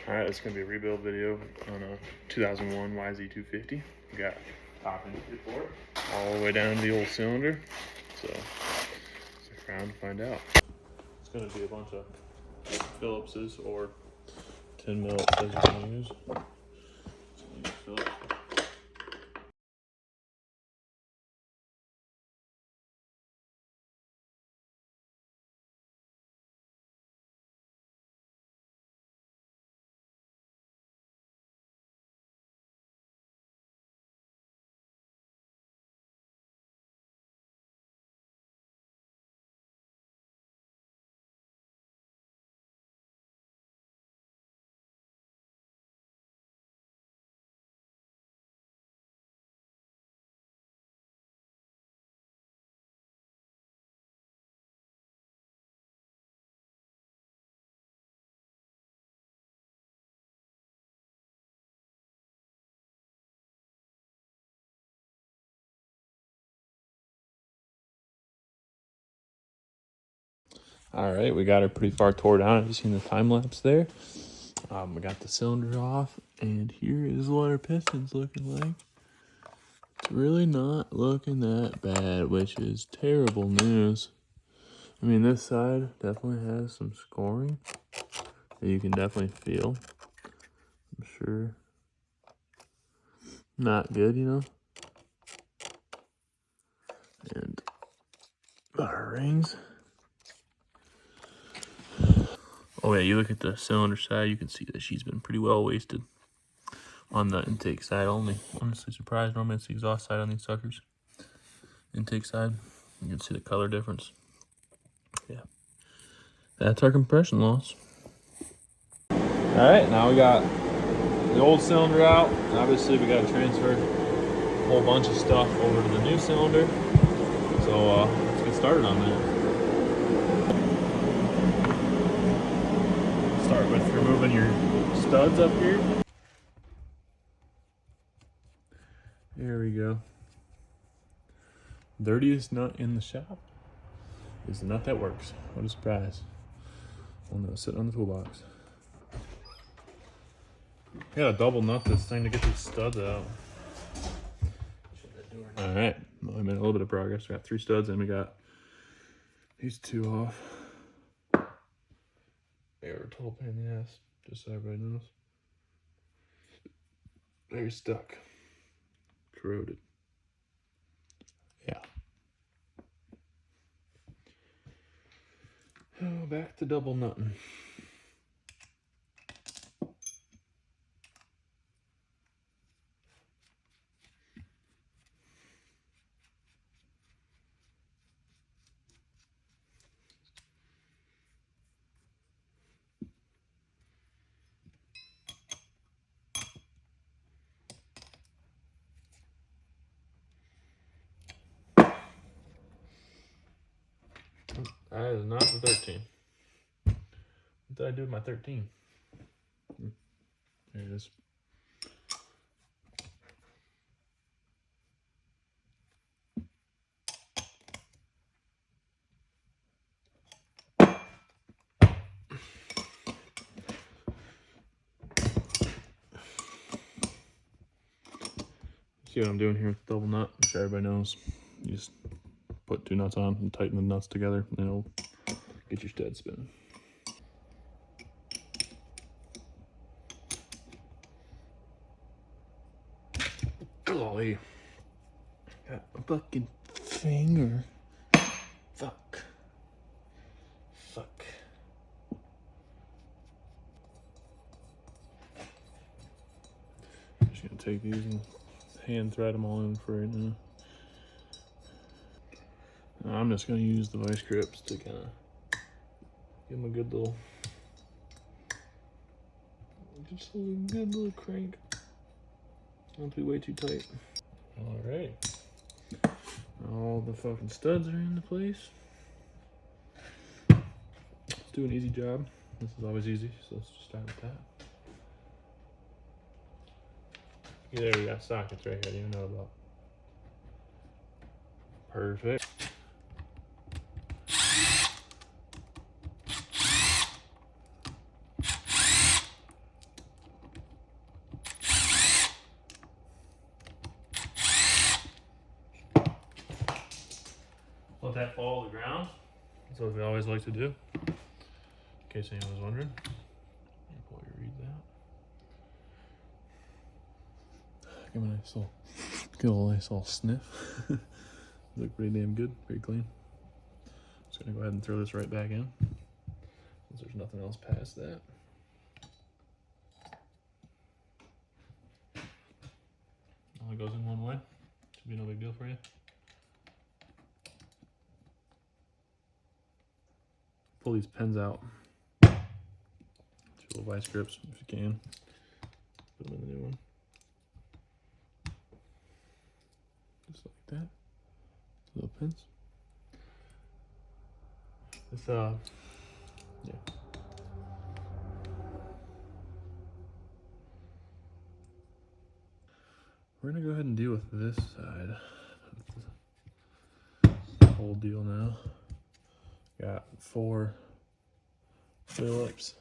Alright, it's going to be a rebuild video on a 2001 Yz250. We got top end for it, all the way down to the old cylinder. So, stick around to find out. It's going to be a bunch of Phillips's or 10 mil it says you can use. So use Phillips. All right, we got her pretty far tore down. Have you seen the time lapse there? We got the cylinder off, and here is what our piston's looking like. It's really not looking that bad, which is terrible news. I mean, this side definitely has some scoring that you can definitely feel. I'm sure. Not good, you know. And our rings. Oh yeah, you look at the cylinder side, you can see that she's been pretty well wasted. On the intake side only. Honestly surprised. Normally it's the exhaust side on these suckers. Intake side, you can see the color difference. Yeah, that's our compression loss. All right, now we got the old cylinder out. Obviously we got to transfer a whole bunch of stuff over to the new cylinder. So let's get started on that. Start with removing your studs up here. There we go. Dirtiest nut in the shop is the nut that works. What a surprise. One that was sitting on the toolbox. Gotta double nut this thing to get these studs out. Alright, well, I made a little bit of progress. We got 3 studs and we got these 2 off. They were a total pain in the ass, just so everybody knows. They're stuck. Corroded. Yeah. Oh, back to double nutting. That is not the 13. What did I do with my 13? There it is. See what I'm doing here with the double nut? I'm sure everybody knows. You just put 2 nuts on and tighten the nuts together, and it'll get your stud spinning. Golly. Got a fucking finger. Fuck. I'm just gonna take these and hand thread them all in for right now. I'm just gonna use the vice grips to kind of give them a good little, just a good little crank. Don't be way too tight. All right, all the fucking studs are into place. Let's do an easy job. This is always easy, so let's just start with that. Yeah, there we got sockets right here. I didn't even know about. Perfect. let that fall to the ground. That's what we always like to do. In case anyone was wondering. Pull your reeds out. Give a nice little sniff. Look pretty damn good, pretty clean. Just gonna go ahead and throw this right back in, since there's nothing else past that. Only goes in one way. Should be no big deal for you. Pull these pins out. Get your little vice grips if you can. Put them in the new one. Just like that. Little pins. This yeah. We're gonna go ahead and deal with this side of the whole deal now. Got 4 Phillips,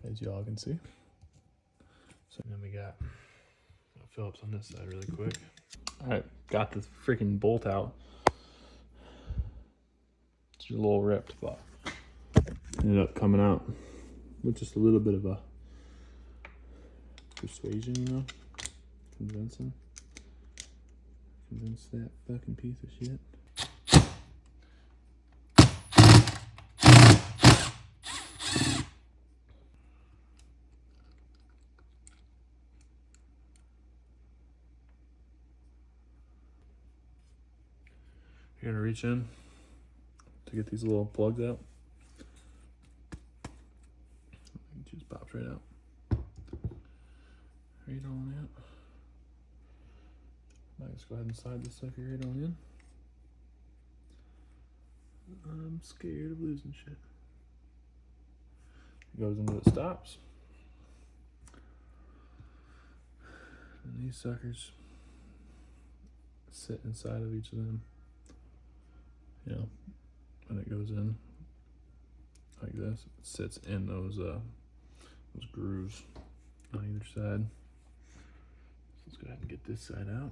as y'all can see. So then we got Phillips on this side really quick. Alright, got the freaking bolt out. It's just a little ripped, but ended up coming out with just a little bit of a persuasion, you know, convincing. Convince that fucking piece of shit. You're gonna reach in to get these little plugs out. It just pops right out. Right on out. Might just go ahead and slide this sucker right on in. I'm scared of losing shit. It goes into the stops. And these suckers sit inside of each of them. You know, when it goes in like this, it sits in those grooves on either side. So let's go ahead and get this side out.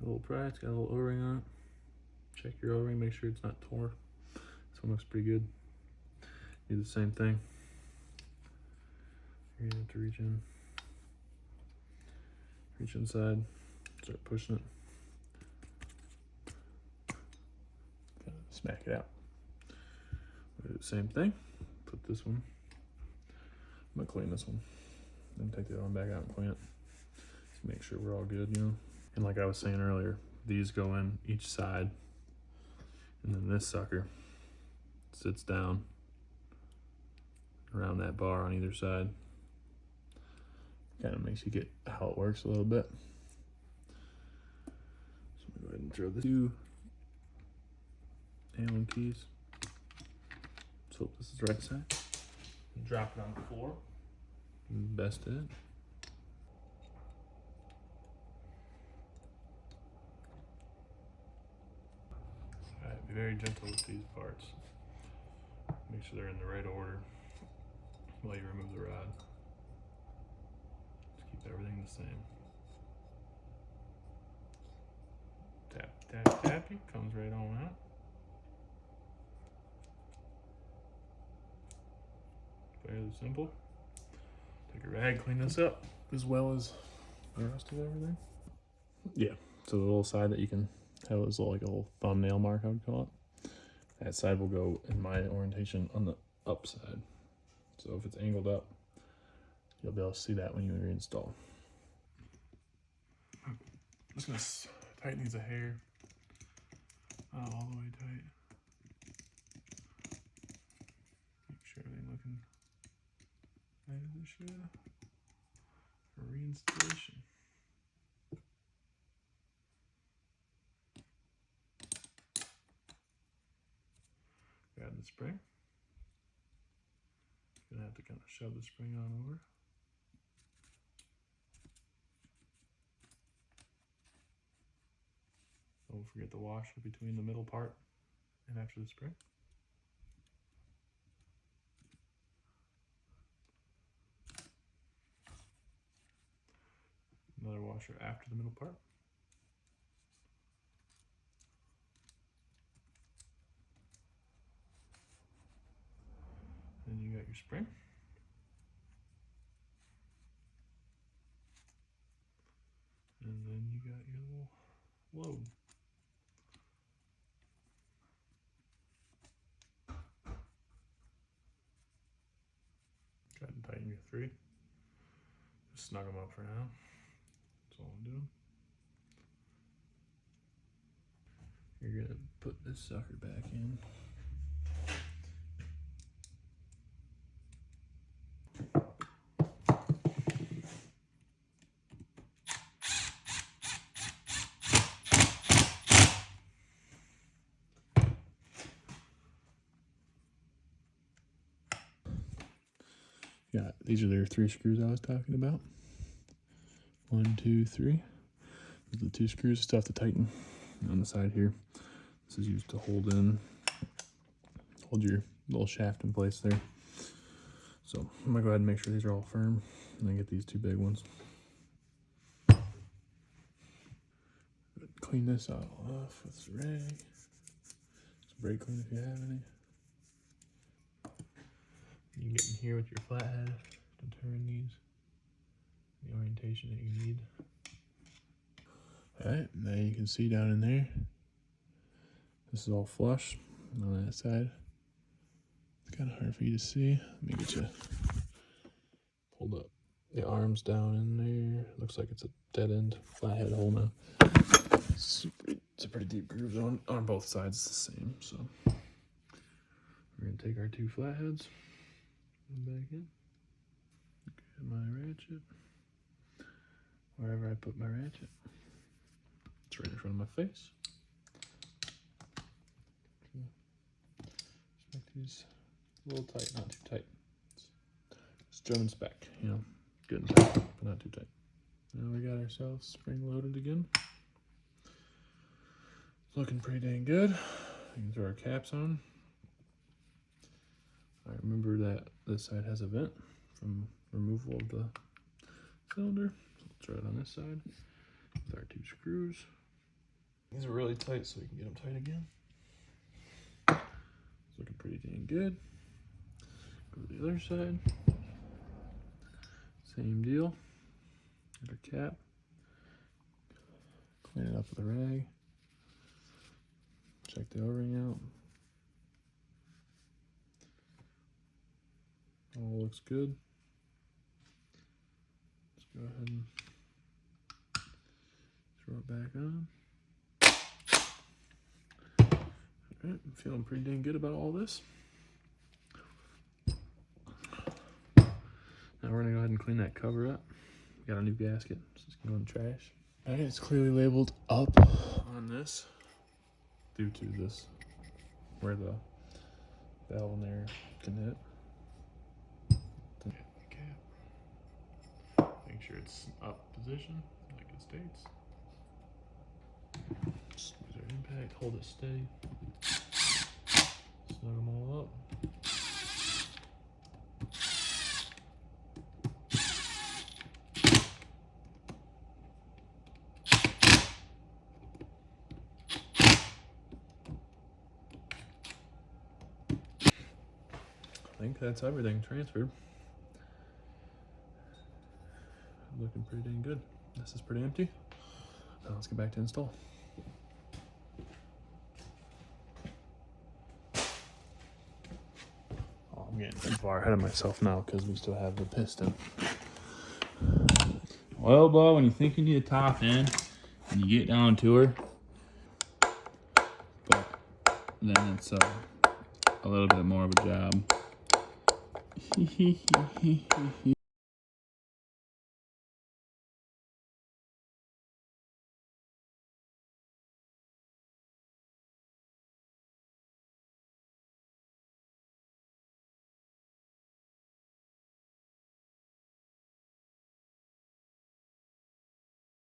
A little pry, it's got a little O-ring on it. Check your O-ring, make sure it's not torn. This one looks pretty good. Do the same thing. You're gonna have to reach in. Reach inside, start pushing it. Kind of smack it out. We'll do the same thing. Put this one. I'm gonna clean this one. Then take the other one back out and clean it. Just make sure we're all good, you know. And like I was saying earlier, these go in each side. And then this sucker sits down around that bar on either side. Kind of makes you get how it works a little bit. So I'm gonna go ahead and throw the 2 Allen keys. Let's hope this is the right side. And drop it on the floor. Best it. Alright, be very gentle with these parts. Make sure they're in the right order while you remove the rod. Just keep everything the same. Tap, tap, tap, it comes right on out. Fairly simple. Take a rag, clean this up, as well as the rest of everything. Yeah, so the little side that you can have is like a little thumbnail mark, I would call it. That side will go, in my orientation, on the up side. So if it's angled up, you'll be able to see that when you reinstall. I'm just gonna tighten these a hair. Not all the way tight. Make sure everything looking nice as it should for reinstallation. Grab the spring. Gonna have to kind of shove the spring on over. Don't forget the washer between the middle part and after the spring. Another washer after the middle part. Then you got your spring. And then you got your little load. Go ahead and tighten your 3. Just snug them up for now. That's all I'm doing. You're gonna put this sucker back in. Yeah, these are their 3 screws I was talking about. 1, 2, 3. These are the 2 screws. Still have to tighten on the side here. This is used to hold your little shaft in place there. So I'm gonna go ahead and make sure these are all firm, and then get these 2 big ones. Clean this all off with this rag. Some brake clean if you have any. You get in here with your flathead to turn these the orientation that you need. Alright, now you can see down in there, this is all flush on that side. It's kind of hard for you to see. Let me get you pulled up. The arms down in there. Looks like it's a dead end flathead hole now. It's a pretty deep groove on both sides. It's the same. So we're gonna take our 2 flatheads. Back in. Get my ratchet. Wherever I put my ratchet. It's right in front of my face. Just make these a little tight, not too tight. It's German spec, you know, good and tight, but not too tight. Now we got ourselves spring loaded again. It's looking pretty dang good. We can throw our caps on. I remember that this side has a vent from removal of the cylinder. So let's throw it on this side with our 2 screws. These are really tight, so we can get them tight again. It's looking pretty dang good. Go to the other side. Same deal. Get our cap. Clean it up with a rag. Check the O-ring out. All looks good. Let's go ahead and throw it back on. Alright, I'm feeling pretty dang good about all this. Now we're gonna go ahead and clean that cover up. We got a new gasket, so it's gonna go in the trash. Alright, it's clearly labeled up on this due to this, where the valve in there can hit. Make sure it's up position like it states. Just use our impact, hold it steady. Snug them all up. I think that's everything transferred. Looking pretty dang good. This is pretty empty. Now let's get back to install. Oh, I'm getting far ahead of myself now because we still have the piston. Well, Bo, when you think you need a top end and you get down to her, but then it's a little bit more of a job.